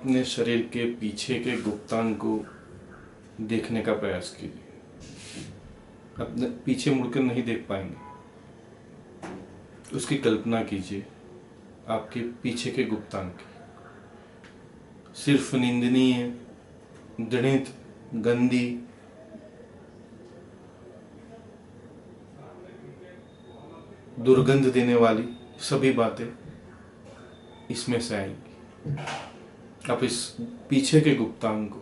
अपने शरीर के पीछे के गुप्तांग को देखने का प्रयास कीजिए। अपने पीछे मुड़कर नहीं देख पाएंगे। उसकी कल्पना कीजिए आपके पीछे के गुप्तांग की। सिर्फ निंदनीय, घृणित, गंदी, दुर्गंध देने वाली सभी बातें इसमें से आएंगी। आप इस पीछे के गुप्तांग को,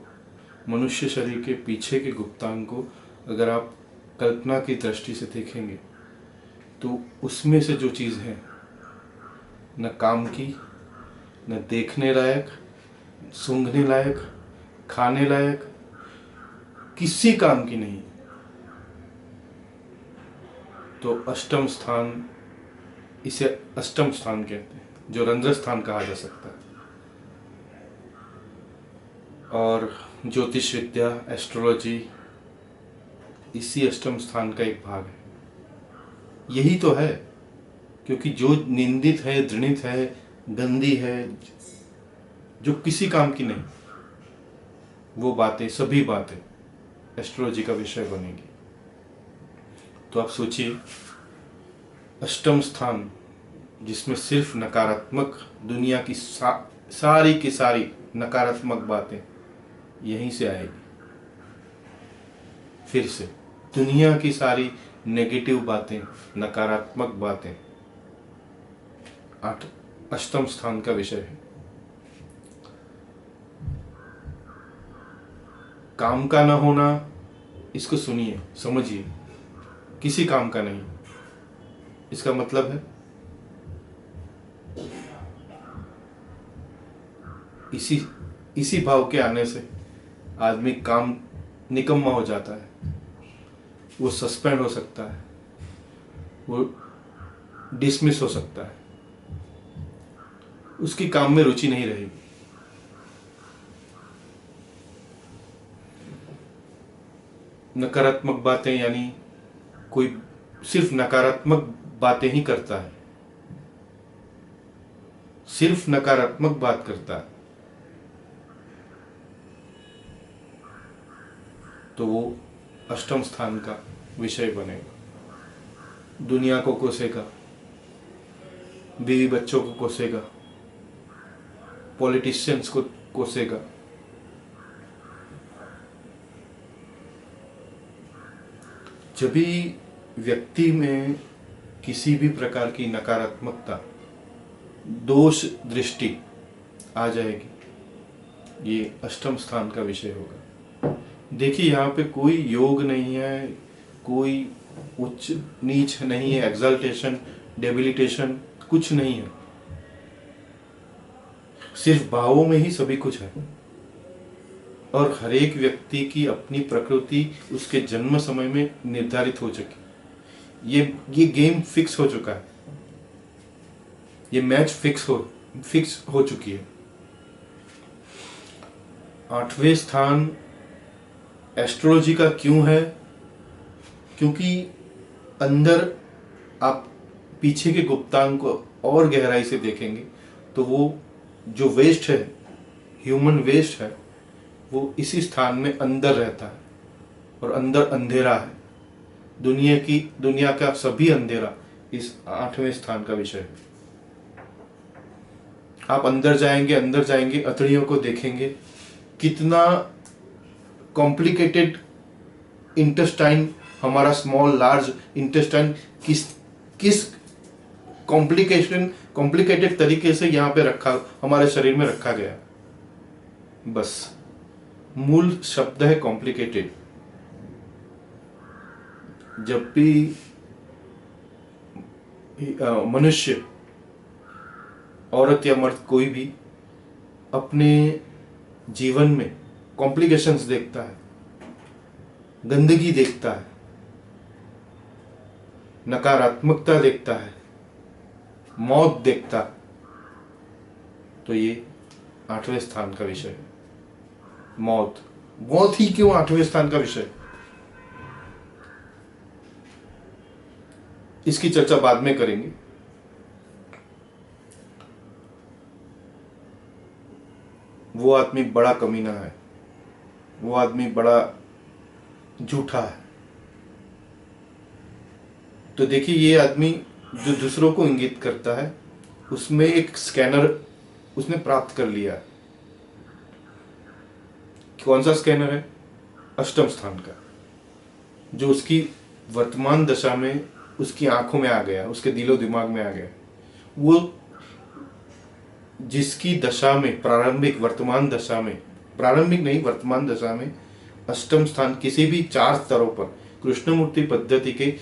मनुष्य शरीर के पीछे के गुप्तांग को अगर आप कल्पना की दृष्टि से देखेंगे तो उसमें से जो चीज़ है न काम की, न देखने लायक, सूंघने लायक, खाने लायक, किसी काम की नहीं, तो अष्टम स्थान, इसे अष्टम स्थान कहते हैं, जो रंध्र स्थान कहा जा सकता है। और ज्योतिष विद्या, एस्ट्रोलॉजी इसी अष्टम स्थान का एक भाग है। यही तो है, क्योंकि जो निंदित है, घृणित है, गंदी है, जो किसी काम की नहीं, वो बातें, सभी बातें एस्ट्रोलॉजी का विषय बनेगी। तो आप सोचिए, अष्टम स्थान जिसमें सिर्फ नकारात्मक, दुनिया की सारी की सारी नकारात्मक बातें यहीं से आएगी। फिर से दुनिया की सारी नेगेटिव बातें, नकारात्मक बातें अष्टम स्थान का विषय है। काम का ना होना, इसको सुनिए, समझिए, किसी काम का नहीं। इसका मतलब है इसी भाव के आने से आदमी काम निकम्मा हो जाता है। वो सस्पेंड हो सकता है, वो डिसमिस हो सकता है, उसकी काम में रुचि नहीं रहेगी। नकारात्मक बातें, यानी कोई सिर्फ नकारात्मक बातें ही करता है, सिर्फ नकारात्मक बात करता है, तो वो अष्टम स्थान का विषय बनेगा। दुनिया को कोसेगा, बीवी बच्चों को कोसेगा, पॉलिटिशियंस को कोसेगा। जब भी व्यक्ति में किसी भी प्रकार की नकारात्मकता, दोष दृष्टि आ जाएगी, ये अष्टम स्थान का विषय होगा। देखिए, यहाँ पे कोई योग नहीं है, कोई उच्च नीच नहीं है, एक्सल्टेशन, डेबिलिटेशन कुछ नहीं है। सिर्फ भावों में ही सभी कुछ है। और हर एक व्यक्ति की अपनी प्रकृति उसके जन्म समय में निर्धारित हो चुकी। ये गेम फिक्स हो चुका है, ये मैच फिक्स हो चुकी है। आठवें स्थान एस्ट्रोलॉजी का क्यों है? क्योंकि अंदर आप पीछे के गुप्तांग को और गहराई से देखेंगे तो वो जो वेस्ट है, ह्यूमन वेस्ट है, वो इसी स्थान में अंदर रहता है। और अंदर अंधेरा है, दुनिया का सभी अंधेरा इस आठवें स्थान का विषय है। आप अंदर जाएंगे, अतड़ियों को देखेंगे, कितना कॉम्प्लिकेटेड इंटेस्टाइन, हमारा स्मॉल लार्ज इंटेस्टाइन किस कॉम्प्लिकेटेड तरीके से यहाँ पे हमारे शरीर में रखा गया। बस मूल शब्द है कॉम्प्लिकेटेड। जब भी मनुष्य, औरत या मर्द, कोई भी अपने जीवन में कॉम्प्लिकेशंस देखता है, गंदगी देखता है, नकारात्मकता देखता है, मौत देखता, तो ये आठवें स्थान का विषय है। मौत ही क्यों आठवें स्थान का विषय? इसकी चर्चा बाद में करेंगे। वो आदमी बड़ा कमीना है, वो आदमी बड़ा झूठा है। तो देखिए, ये आदमी जो दूसरों को इंगित करता है, उसमें एक स्कैनर उसने प्राप्त कर लिया। कौन सा स्कैनर है? अष्टम स्थान का, जो उसकी वर्तमान दशा में उसकी आंखों में आ गया, उसके दिलो दिमाग में आ गया। वो जिसकी दशा में प्रारंभिक वर्तमान दशा में, प्रारंभिक नहीं वर्तमान दशा में अष्टम स्थान किसी भी 4 स्तरों पर, कृष्णमूर्ति पद्धति के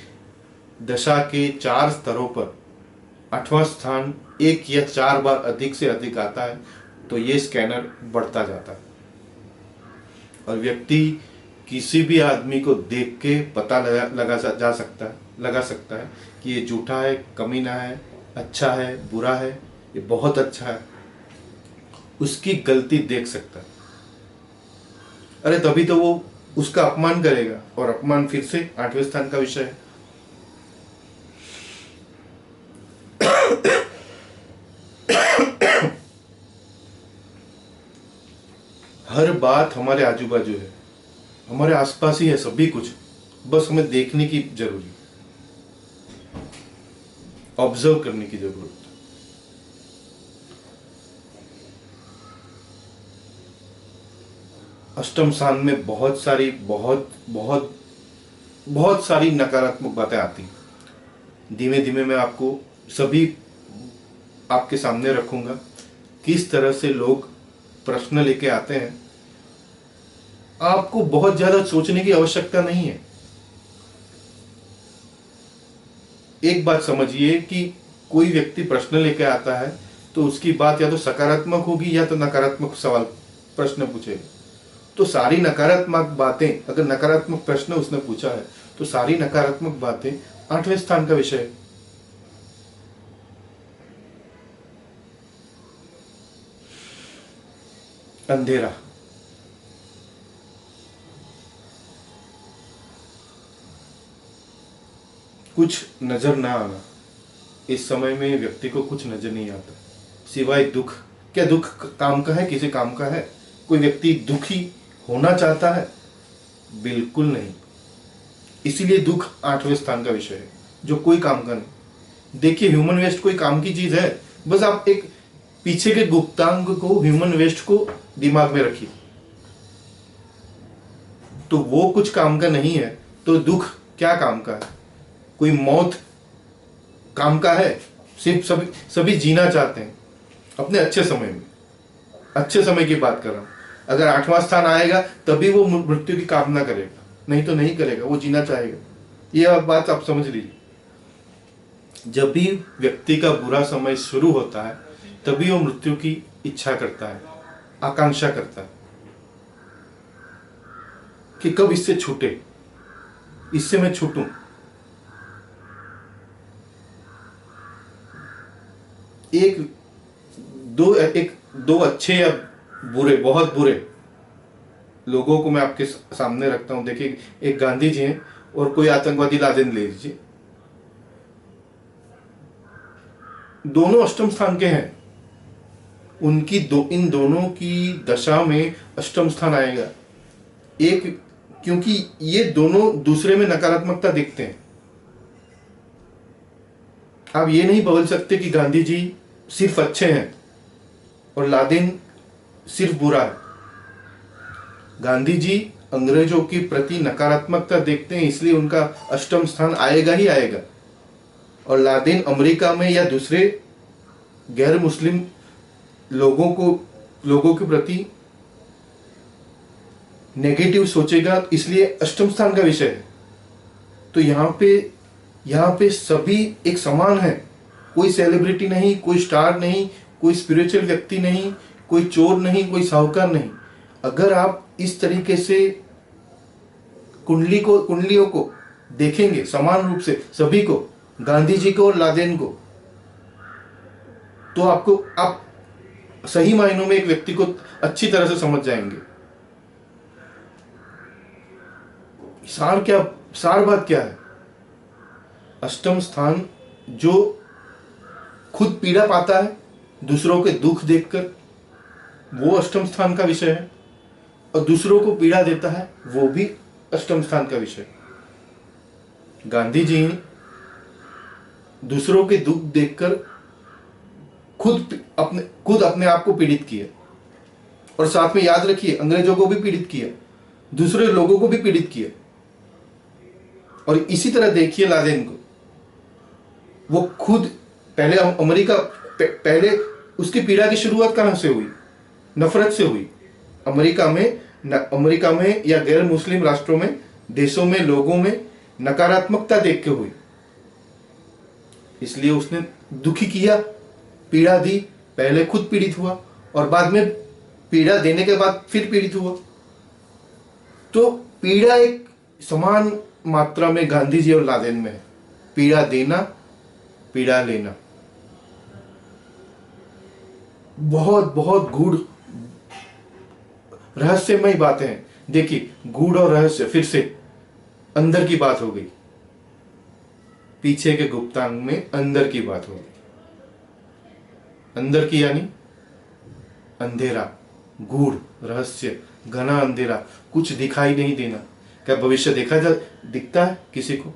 दशा के 4 स्तरों पर 8वां स्थान 1 या 4 बार अधिक से अधिक आता है, तो ये स्कैनर बढ़ता जाता है और व्यक्ति किसी भी आदमी को देख के पता लगा सकता है कि ये झूठा है, कमीना है, अच्छा है, बुरा है, ये बहुत अच्छा है। उसकी गलती देख सकता है। अरे तभी तो वो उसका अपमान करेगा, और अपमान फिर से 8वें स्थान का विषय है। हर बात हमारे आजू बाजू है, हमारे आसपास ही है सभी कुछ, बस हमें देखने की जरूरी, ऑब्जर्व करने की जरूरत। अष्टम स्थान में बहुत सारी नकारात्मक बातें आती। धीमे धीमे मैं आपको सभी आपके सामने रखूंगा, किस तरह से लोग प्रश्न लेके आते हैं। आपको बहुत ज्यादा सोचने की आवश्यकता नहीं है। एक बात समझिए कि कोई व्यक्ति प्रश्न लेके आता है तो उसकी बात या तो सकारात्मक होगी या तो नकारात्मक सवाल प्रश्न पूछेगा। तो सारी नकारात्मक बातें, अगर नकारात्मक प्रश्न उसने पूछा है तो सारी नकारात्मक बातें 8वें स्थान का विषय है। अंधेरा, कुछ नजर ना आना। इस समय में व्यक्ति को कुछ नजर नहीं आता सिवाय दुख। क्या दुख काम का है? किसी काम का है? कोई व्यक्ति दुखी होना चाहता है? बिल्कुल नहीं। इसीलिए दुख 8वें स्थान का विषय है, जो कोई काम का नहीं। देखिए, ह्यूमन वेस्ट कोई काम की चीज है? बस आप एक पीछे के गुप्तांग को, ह्यूमन वेस्ट को दिमाग में रखिए, तो वो कुछ काम का नहीं है। तो दुख क्या काम का है? कोई मौत काम का है? सिर्फ सभी जीना चाहते हैं अपने अच्छे समय में। अच्छे समय की बात कर रहा हूं। अगर 8वां स्थान आएगा तभी वो मृत्यु की कामना करेगा, नहीं तो नहीं करेगा, वो जीना चाहेगा। ये बात आप समझ लीजिए। जब भी व्यक्ति का बुरा समय शुरू होता है तभी वो मृत्यु की इच्छा करता है, आकांक्षा करता है कि कब इससे छूटे, इससे मैं छूटूं। एक दो अच्छे या बुरे, बहुत बुरे लोगों को मैं आपके सामने रखता हूं। देखिए, एक गांधी जी हैं और कोई आतंकवादी लादेन ले लीजिए। दोनों अष्टम स्थान के हैं। इन दोनों की दशा में अष्टम स्थान आएगा। एक, क्योंकि ये दोनों दूसरे में नकारात्मकता देखते हैं। आप ये नहीं बोल सकते कि गांधी जी सिर्फ अच्छे हैं और लादेन सिर्फ बुरा है। गांधी जी अंग्रेजों के प्रति नकारात्मकता देखते हैं, इसलिए उनका अष्टम स्थान आएगा ही आएगा। और लादेन अमेरिका में या दूसरे गैर मुस्लिम लोगों के प्रति नेगेटिव सोचेगा, इसलिए अष्टम स्थान का विषय है। तो यहाँ पे सभी एक समान है। कोई सेलिब्रिटी नहीं, कोई स्टार नहीं, कोई स्पिरिचुअल व्यक्ति नहीं, कोई चोर नहीं, कोई साहूकार नहीं। अगर आप इस तरीके से कुंडलियों को देखेंगे समान रूप से सभी को, गांधी जी को और लादेन को, तो आप सही मायनों में एक व्यक्ति को अच्छी तरह से समझ जाएंगे। सार बात क्या है? अष्टम स्थान जो खुद पीड़ा पाता है दूसरों के दुख देखकर, वो अष्टम स्थान का विषय है, और दूसरों को पीड़ा देता है वो भी अष्टम स्थान का विषय। गांधी जी दूसरों के दुख देखकर खुद अपने आप को पीड़ित किया, और साथ में याद रखिए अंग्रेजों को भी पीड़ित किया, दूसरे लोगों को भी पीड़ित किया। और इसी तरह देखिए लादेन को, वो खुद पहले अमेरिका, पहले उसकी पीड़ा की शुरुआत कहां से हुई? नफरत से हुई। अमेरिका में या गैर मुस्लिम राष्ट्रों में, देशों में, लोगों में नकारात्मकता देख के हुई, इसलिए उसने दुखी किया, पीड़ा दी। पहले खुद पीड़ित हुआ और बाद में पीड़ा देने के बाद फिर पीड़ित हुआ। तो पीड़ा एक समान मात्रा में गांधी जी और लादेन में है। पीड़ा देना, पीड़ा लेना। बहुत बहुत गूढ़ रहस्यमय बातें हैं। देखिए, गूढ़ और रहस्य, फिर से अंदर की बात हो गई, पीछे के गुप्तांग में अंदर की बात हो गई। अंदर की यानी अंधेरा, गूढ़, रहस्य, घना अंधेरा, कुछ दिखाई नहीं देना। क्या भविष्य दिखता है किसी को?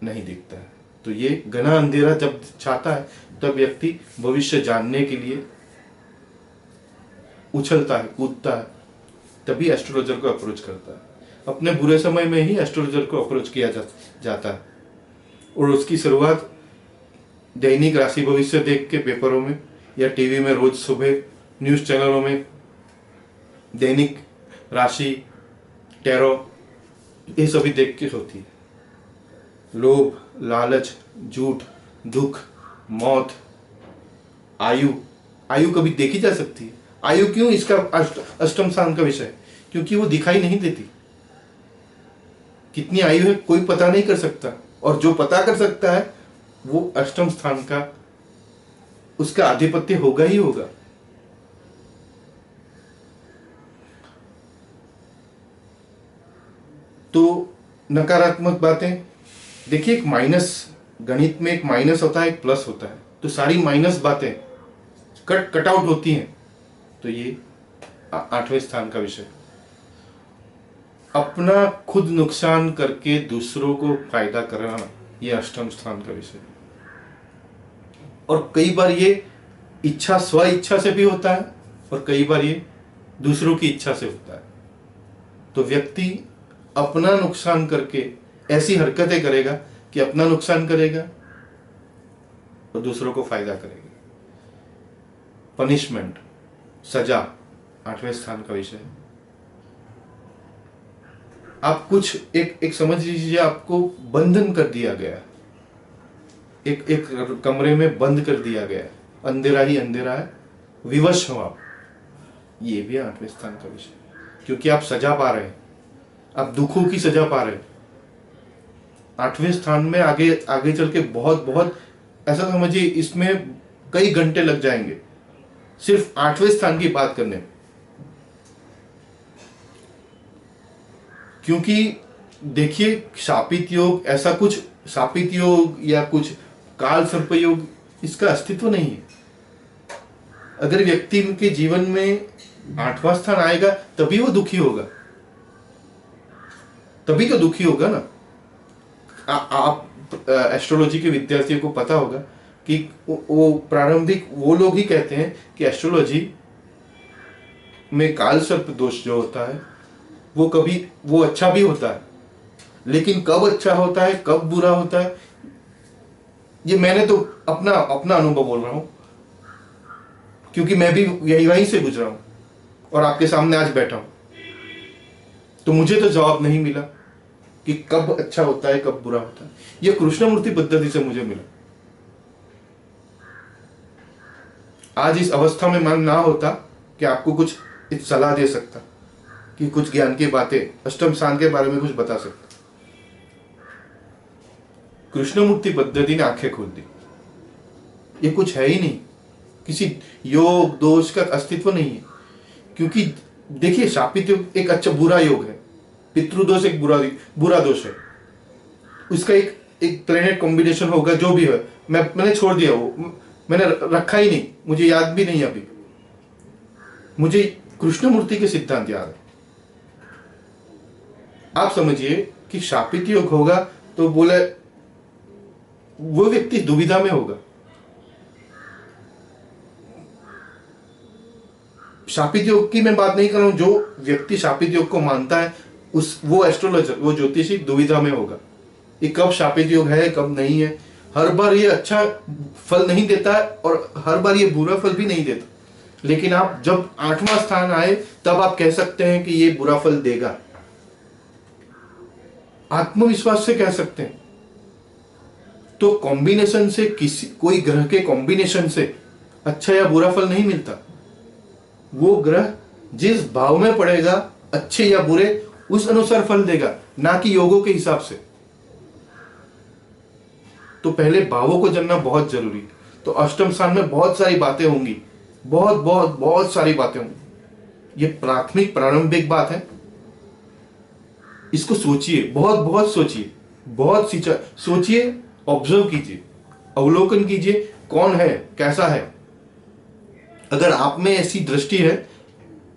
नहीं दिखता है। तो ये घना अंधेरा जब छाता है तब व्यक्ति भविष्य जानने के लिए उछलता है, कूदता है, तभी एस्ट्रोलॉजर को अप्रोच करता है। अपने बुरे समय में ही एस्ट्रोलॉजर को अप्रोच किया जाता है, और उसकी शुरुआत दैनिक राशि भविष्य देख के पेपरों में या टीवी में रोज सुबह न्यूज चैनलों में दैनिक राशि, टैरो, ये सभी देख के होती है। लोभ, लालच, झूठ, दुख, मौत, आयु कभी देखी जा सकती है। आयु क्यों? इसका अष्टम स्थान का विषय है, क्योंकि वो दिखाई नहीं देती। कितनी आयु है कोई पता नहीं कर सकता, और जो पता कर सकता है वो अष्टम स्थान का, उसका आधिपत्य होगा ही होगा। तो नकारात्मक बातें, देखिए, एक माइनस, गणित में एक माइनस होता है, एक प्लस होता है। तो सारी माइनस बातें कट आउट होती हैं। तो ये आठवें स्थान का विषय। अपना खुद नुकसान करके दूसरों को फायदा कराना, ये अष्टम स्थान का विषय। और कई बार ये इच्छा, स्व इच्छा से भी होता है, और कई बार ये दूसरों की इच्छा से होता है। तो व्यक्ति अपना नुकसान करके ऐसी हरकतें करेगा कि अपना नुकसान करेगा और दूसरों को फायदा करेगा। पनिशमेंट, सजा, आठवें स्थान का विषय है। आप कुछ एक समझ लीजिए, आपको बंधन कर दिया गया, एक कमरे में बंद कर दिया गया, अंधेरा ही अंधेरा है, विवश हो आप, ये भी आठवें स्थान का विषय है। क्योंकि आप सजा पा रहे हैं, आप दुखों की सजा पा रहे हैं। आठवें स्थान में आगे चल के बहुत ऐसा समझिए, इसमें कई घंटे लग जाएंगे सिर्फ आठवें स्थान की बात करने में। क्योंकि देखिए, शापित योग, ऐसा कुछ शापित योग या कुछ काल सर्प योग, इसका अस्तित्व नहीं है। अगर व्यक्ति के जीवन में आठवां स्थान आएगा तभी वो दुखी होगा, तभी तो दुखी होगा ना। आप एस्ट्रोलॉजी के विद्यार्थियों को पता होगा कि वो प्रारंभिक वो लोग ही कहते हैं कि एस्ट्रोलॉजी में काल सर्प दोष जो होता है वो अच्छा भी होता है, लेकिन कब अच्छा होता है, कब बुरा होता है, ये मैंने तो अपना अनुभव बोल रहा हूं, क्योंकि मैं भी वहीं से गुजरा हूं और आपके सामने आज बैठा हूं। तो मुझे तो जवाब नहीं मिला कि कब अच्छा होता है, कब बुरा होता है। ये कृष्णमूर्ति पद्धति से मुझे मिला। आज इस अवस्था में मन ना होता कि आपको कुछ सलाह दे सकता, कि कुछ ज्ञान की बातें, अष्टम स्थान के बारे में कुछ बता सकता। कृष्णमूर्ति पद्धति ने आंखें खोल दी। ये कुछ है ही नहीं, किसी योग दोष का अस्तित्व नहीं है। क्योंकि देखिए, शापित योग एक अच्छा बुरा योग है, पितृदोष एक बुरा दोष है। उसका एक प्लेनेट कॉम्बिनेशन होगा, जो भी है, मैंने छोड़ दिया, वो मैंने रखा ही नहीं, मुझे याद भी नहीं अभी। मुझे कृष्णमूर्ति के सिद्धांत याद है। आप समझिए कि शापित योग होगा तो बोले वो व्यक्ति दुविधा में होगा। शापित योग की मैं बात नहीं कर रहा हूं, जो व्यक्ति शापित योग को मानता है वो एस्ट्रोलॉजर, वो ज्योतिषी दुविधा में होगा ये कब शापित योग है कब नहीं है। हर बार ये अच्छा फल नहीं देता है और हर बार ये बुरा फल भी नहीं देता, लेकिन आप जब 8वां स्थान आए तब आप कह सकते हैं कि ये बुरा फल देगा। आत्मविश्वास से कह सकते हैं। तो कॉम्बिनेशन से कोई ग्रह के कॉम्बिनेशन से अच्छा या बुरा फल नहीं मिलता। वो ग्रह जिस भाव में पड़ेगा अच्छे या बुरे उस अनुसार फल देगा, ना कि योगों के हिसाब से। तो पहले भावों को जानना बहुत जरूरी। तो अष्टम स्थान में बहुत सारी बातें होंगी, बहुत बहुत बहुत सारी बातें होंगी। ये प्राथमिक प्रारंभिक बात है। इसको सोचिए, बहुत बहुत सोचिए, बहुत सोचिए, ऑब्जर्व कीजिए, अवलोकन कीजिए, कौन है, कैसा है। अगर आप में ऐसी दृष्टि है,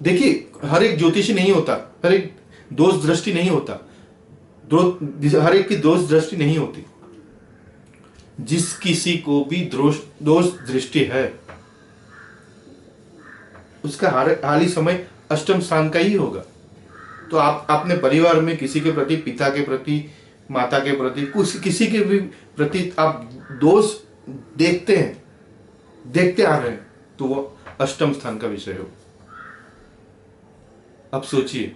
देखिए हर एक ज्योतिषी नहीं होता, हर एक दोष दृष्टि नहीं होता, हर एक की दोष दृष्टि नहीं होती। जिस किसी को भी दोष दृष्टि है उसका हाल समय अष्टम स्थान का ही होगा। तो आप अपने परिवार में किसी के प्रति, पिता के प्रति, माता के प्रति, किसी के भी प्रति आप दोष देखते हैं, देखते आ रहे हैं, तो वो अष्टम स्थान का विषय हो। अब सोचिए,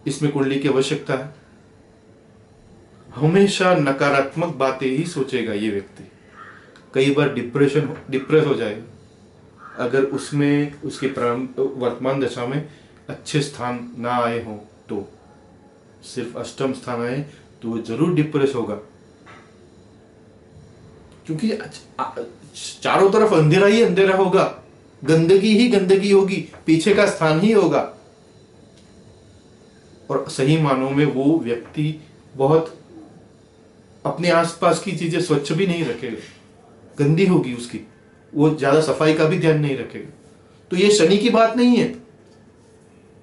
इसमें कुंडली की आवश्यकता है। हमेशा नकारात्मक बातें ही सोचेगा ये व्यक्ति। कई बार डिप्रेस हो जाएगा अगर उसमें उसकी वर्तमान दशा में अच्छे स्थान ना आए हों। तो सिर्फ अष्टम स्थान आए तो वो जरूर डिप्रेस होगा, क्योंकि चारों तरफ अंधेरा ही अंधेरा होगा, गंदगी ही गंदगी होगी, पीछे का स्थान ही होगा। और सही मानों में वो व्यक्ति बहुत अपने आसपास की चीजें स्वच्छ भी नहीं रखेगा, गंदी होगी उसकी, वो ज्यादा सफाई का भी ध्यान नहीं रखेगा। तो ये शनि की बात नहीं है।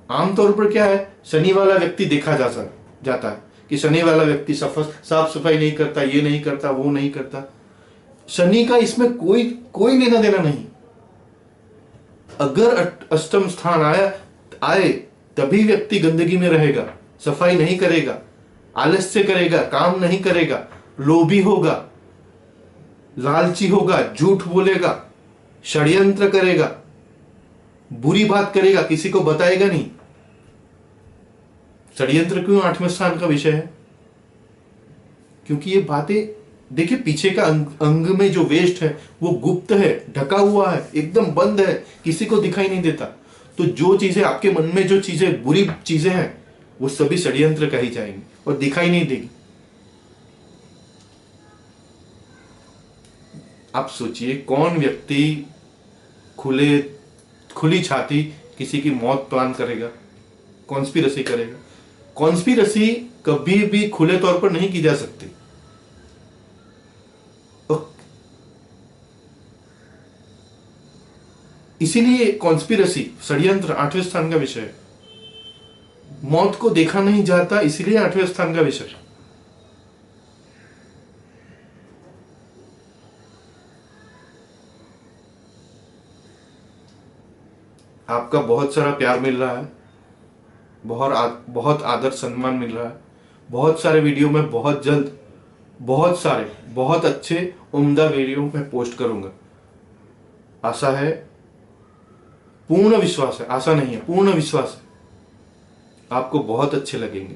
आमतौर पर क्या है, शनि वाला व्यक्ति देखा जाता है कि शनि वाला व्यक्ति साफ सफाई नहीं करता, ये नहीं करता, वो नहीं करता। शनि का इसमें कोई लेना देना नहीं। अगर अष्टम स्थान आए तभी व्यक्ति गंदगी में रहेगा, सफाई नहीं करेगा, आलस्य करेगा, काम नहीं करेगा, लोभी होगा, लालची होगा, झूठ बोलेगा, षड्यंत्र करेगा, बुरी बात करेगा, किसी को बताएगा नहीं। षड्यंत्र क्यों 8वें स्थान का विषय है? क्योंकि ये बातें देखिए, पीछे का अंग में जो वेस्ट है वो गुप्त है, ढका हुआ है, एकदम बंद है, किसी को दिखाई नहीं देता। तो जो चीजें आपके मन में, जो चीजें बुरी चीजें हैं, वो सभी षड्यंत्र कही जाएंगी और दिखाई नहीं देगी। आप सोचिए, कौन व्यक्ति खुली छाती किसी की मौत प्लान करेगा, कॉन्स्पिरसी करेगा? कॉन्स्पिरसी कभी भी खुले तौर पर नहीं की जा सकती। इसीलिए कॉन्स्पिरसी, षड्यंत्र 8वें स्थान का विषय है। मौत को देखा नहीं जाता, इसीलिए 8वें स्थान का विषय। आपका बहुत सारा प्यार मिल रहा है, बहुत आदर सम्मान मिल रहा है। बहुत सारे वीडियो में बहुत जल्द बहुत अच्छे उम्दा वीडियो में पोस्ट करूंगा। आशा है, पूर्ण विश्वास है, आशा नहीं है, पूर्ण विश्वास है, आपको बहुत अच्छे लगेंगे।